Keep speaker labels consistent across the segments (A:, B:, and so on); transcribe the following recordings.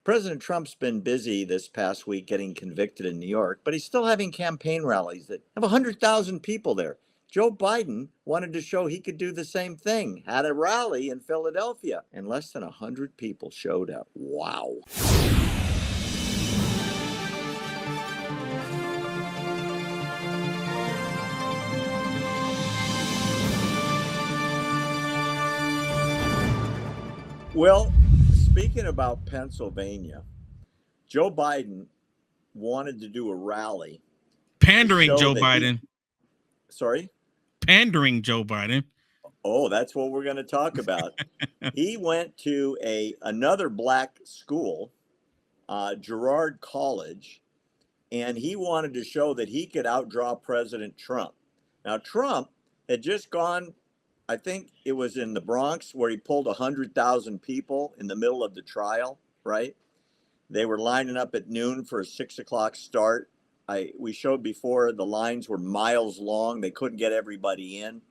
A: President Trump's been busy this past week getting convicted in New York, but he's still having campaign rallies that have 100,000 people there. Joe Biden wanted to show he could do the same thing, had a rally in Philadelphia, and less than 100 people showed up. Wow. Well, speaking about Pennsylvania, Joe Biden wanted to do a rally to
B: Pandering
A: show
B: Joe
A: that he,
B: Biden.
A: sorry?
B: Pandering Joe Biden.
A: Oh, that's what we're going to talk about. He went to another black school, Girard College, and he wanted to show that he could outdraw President Trump. Now, Trump had just gone, I think it was in the Bronx, where he pulled 100,000 people in the middle of the trial, right? They were lining up at noon for a 6 o'clock start. We showed before the lines were miles long. They couldn't get everybody in.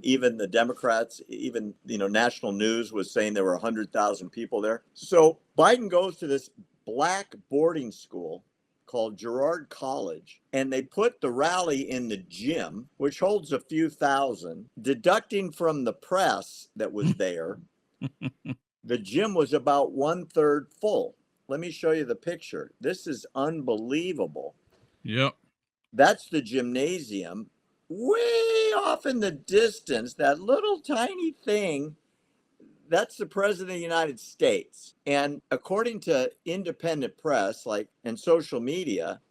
A: Even the Democrats, even national news was saying there were 100,000 people there. So Biden goes to this black boarding school called Girard College, and they put the rally in the gym, which holds a few thousand. Deducting from the press that was there, the gym was about 1/3 full. Let me show you the picture. This is unbelievable.
B: Yep.
A: That's the gymnasium. Way off in the distance, that little tiny thing, that's the President of the United States. And according to independent press, and social media,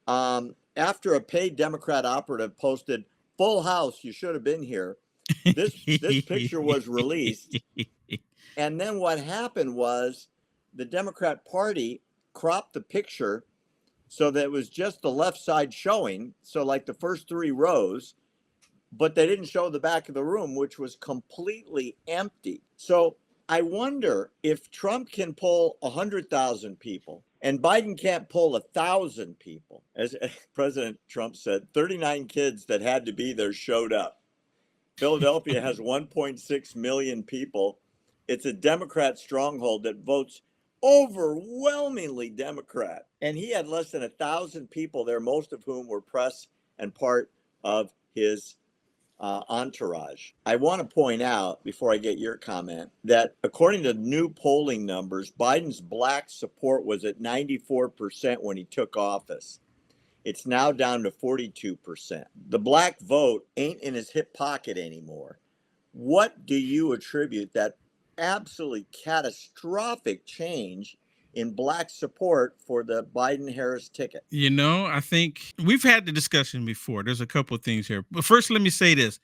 A: after a paid Democrat operative posted, "Full house, you should have been here," this picture was released. And then what happened was the Democrat Party cropped the picture so that it was just the left side showing, so like the first 3 rows, but they didn't show the back of the room, which was completely empty. So I wonder if Trump can pull 100,000 people and Biden can't pull 1,000 people. As President Trump said, 39 kids that had to be there showed up. Philadelphia has 1.6 million people. It's a Democrat stronghold that votes overwhelmingly Democrat. And he had less than 1,000 people there, most of whom were press and part of his entourage. I want to point out, before I get your comment, that according to new polling numbers, Biden's black support was at 94% when he took office. It's now down to 42%. The black vote ain't in his hip pocket anymore. What do you attribute that absolutely catastrophic change in black support for the Biden-Harris ticket?
B: I think we've had the discussion before. There's a couple of things here. But first, let me say this.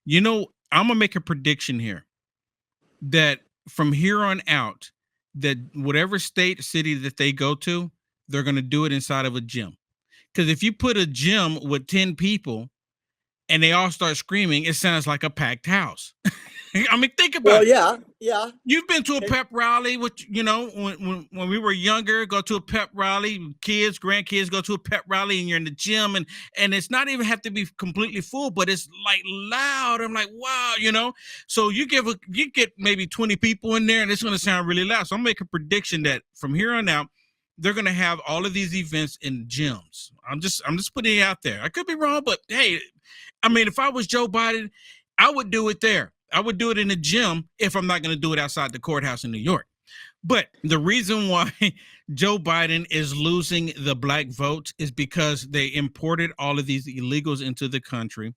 B: I'm going to make a prediction here that from here on out, that whatever state, city that they go to, they're going to do it inside of a gym. Because if you put a gym with 10 people and they all start screaming, it sounds like a packed house. I mean, think about
A: it. Yeah.
B: You've been to a pep rally, which, when we were younger, go to a pep rally, kids, grandkids go to a pep rally, and you're in the gym, and it's not even have to be completely full, but it's like loud. I'm like, wow, So you get maybe 20 people in there, and it's going to sound really loud. So I'm making a prediction that from here on out, they're going to have all of these events in gyms. I'm just putting it out there. I could be wrong, but hey, I mean, if I was Joe Biden, I would do it there. I would do it in a gym if I'm not going to do it outside the courthouse in New York. But the reason why Joe Biden is losing the black vote is because they imported all of these illegals into the country.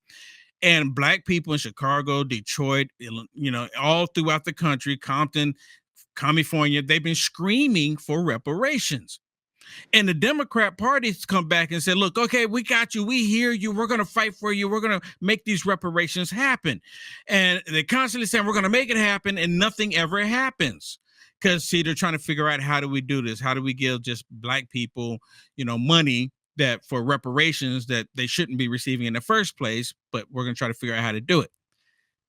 B: And black people in Chicago, Detroit, all throughout the country, Compton, California, they've been screaming for reparations. And the Democrat parties come back and say, look, okay, we got you. We hear you. We're going to fight for you. We're going to make these reparations happen. And they constantly saying, we're going to make it happen. And nothing ever happens. Because, see, they're trying to figure out, how do we do this? How do we give just black people, money that for reparations that they shouldn't be receiving in the first place? But we're going to try to figure out how to do it.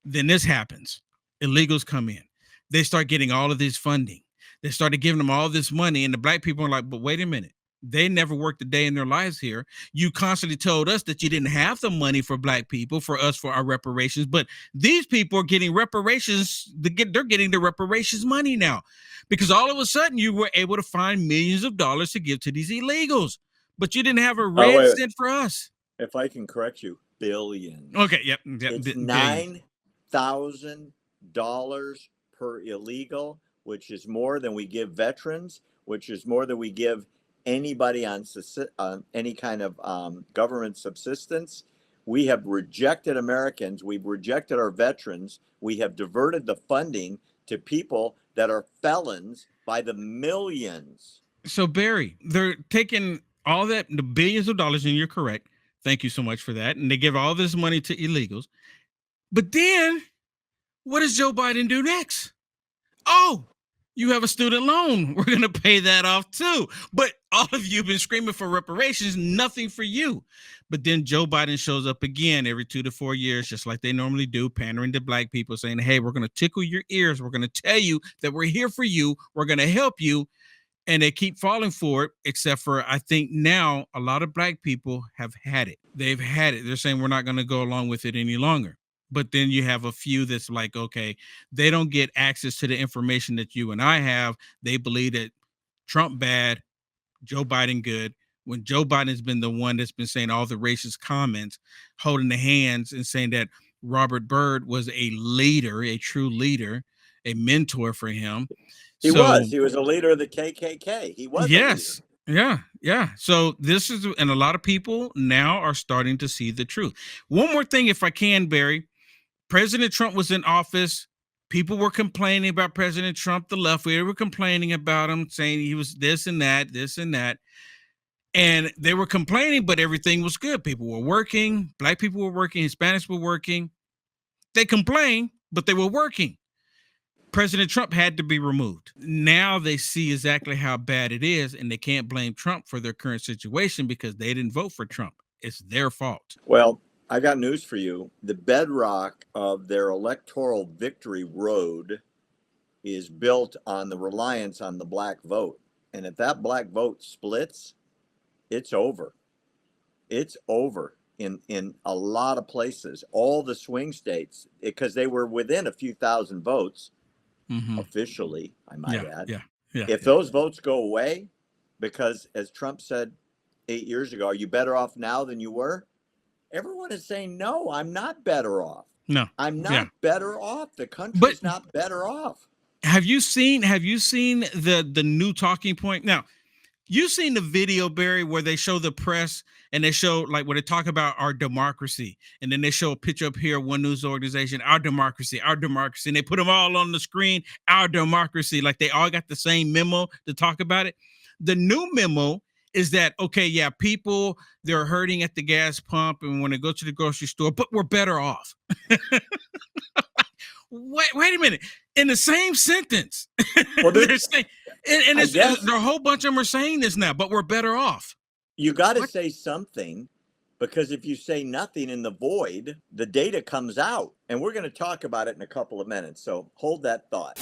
B: Then this happens. Illegals come in. They start getting all of this funding. They started giving them all this money, and the black people are like, but wait a minute. They never worked a day in their lives here. You constantly told us that you didn't have the money for black people, for us, for our reparations. But these people are getting reparations. They're getting the reparations money now, because all of a sudden you were able to find millions of dollars to give to these illegals, but you didn't have a
A: Oh,
B: red
A: wait,
B: cent for us.
A: if I can correct you, billions.
B: Okay, yep,
A: It's
B: billions.
A: $9,000 per illegal, which is more than we give veterans, which is more than we give anybody on any kind of government subsistence. We have rejected Americans. We've rejected our veterans. We have diverted the funding to people that are felons by the millions.
B: So Barry, they're taking all that, the billions of dollars, and you're correct. Thank you so much for that. And they give all this money to illegals. But then what does Joe Biden do next? Oh, you have a student loan. We're going to pay that off too. But all of you have been screaming for reparations, nothing for you. But then Joe Biden shows up again every 2 to 4 years, just like they normally do, pandering to black people, saying, hey, we're going to tickle your ears. We're going to tell you that we're here for you. We're going to help you. And they keep falling for it, except for I think now a lot of black people have had it. They've had it. They're saying we're not going to go along with it any longer. But then you have a few that's like, okay, they don't get access to the information that you and I have. They believe that Trump bad, Joe Biden good. When Joe Biden's been the one that's been saying all the racist comments, holding the hands and saying that Robert Byrd was a leader, a true leader, a mentor for him.
A: He
B: So
A: was. He was a leader of the KKK. He was a leader.
B: yes. Yeah. So this is, and a lot of people now are starting to see the truth. One more thing, if I can, Barry. President Trump was in office. People were complaining about President Trump. The left, we were complaining about him, saying he was this and that, this and that. And they were complaining, but everything was good. People were working. Black people were working. Hispanics were working. They complained, but they were working. President Trump had to be removed. Now they see exactly how bad it is, and they can't blame Trump for their current situation because they didn't vote for Trump. It's their fault.
A: Well, I got news for you. The bedrock of their electoral victory road is built on the reliance on the black vote. And if that black vote splits, it's over. It's over in a lot of places, all the swing states, because they were within a few thousand votes. Officially, I might add. If those votes go away, because as Trump said 8 years ago, are you better off now than you were? Everyone is saying, no, I'm not better off.
B: No,
A: I'm not better off. The country's not better off.
B: Have you seen the new talking point? Now, you've seen the video, Barry, where they show the press and they show like where they talk about our democracy, and then they show a picture up here, one news organization, our democracy, and they put them all on the screen, our democracy, like they all got the same memo to talk about it. The new memo is that, okay, yeah, people, they're hurting at the gas pump and when they go to the grocery store, but we're better off. Wait a minute. In the same sentence.
A: Well,
B: they're saying, and there are a whole bunch of them are saying this now, but we're better off.
A: You got to say something, because if you say nothing in the void, the data comes out. And we're going to talk about it in a couple of minutes. So hold that thought.